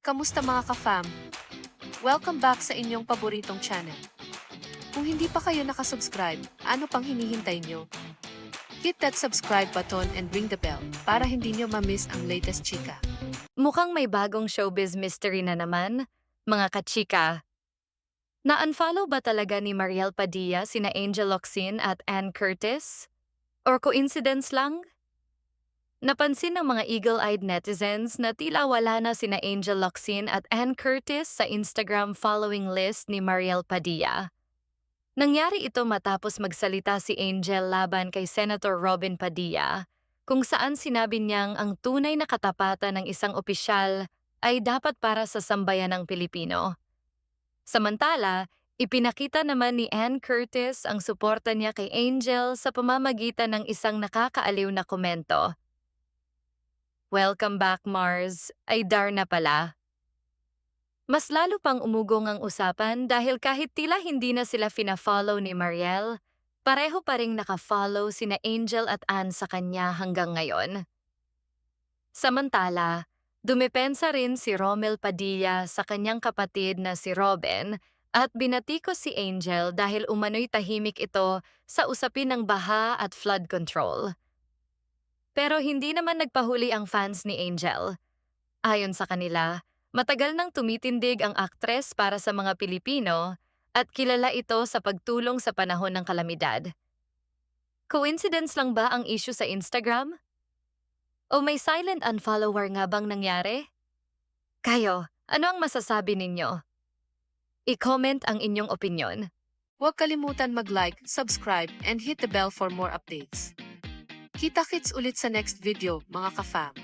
Kamusta mga ka-fam? Welcome back sa inyong paboritong channel. Kung hindi pa kayo nakasubscribe, ano pang hinihintay nyo? Hit that subscribe button and ring the bell para hindi nyo ma-miss ang latest chika. Mukhang may bagong showbiz mystery na naman, mga kachika. Na-unfollow ba talaga ni Mariel Padilla sina Angel Locsin at Ann Curtis? Or coincidence lang? Napansin ng mga eagle-eyed netizens na tila wala na sina Angel Locsin at Ann Curtis sa Instagram following list ni Mariel Padilla. Nangyari ito matapos magsalita si Angel laban kay Senator Robin Padilla, kung saan sinabi niyang ang tunay na katapatan ng isang opisyal ay dapat para sa sambayanang Pilipino. Samantala, ipinakita naman ni Ann Curtis ang suporta niya kay Angel sa pamamagitan ng isang nakakaaliw na komento. "Welcome back, Mars. Ay Darna pala." Mas lalo pang umugong ang usapan dahil kahit tila hindi na sila fina-follow ni Mariel, pareho pa ring naka-follow sina Angel at Ann sa kanya hanggang ngayon. Samantala, dumepensa rin si Romel Padilla sa kanyang kapatid na si Robin at binatikos si Angel dahil umano'y tahimik ito sa usapin ng baha at flood control. Pero hindi naman nagpahuli ang fans ni Angel. Ayon sa kanila, matagal nang tumitindig ang aktres para sa mga Pilipino at kilala ito sa pagtulong sa panahon ng kalamidad. Coincidence lang ba ang issue sa Instagram? O may silent unfollower nga bang nangyari? Kayo, ano ang masasabi ninyo? I-comment ang inyong opinyon. Huwag kalimutan mag-like, subscribe, and hit the bell for more updates. Kita-kits ulit sa next video, mga ka-fam.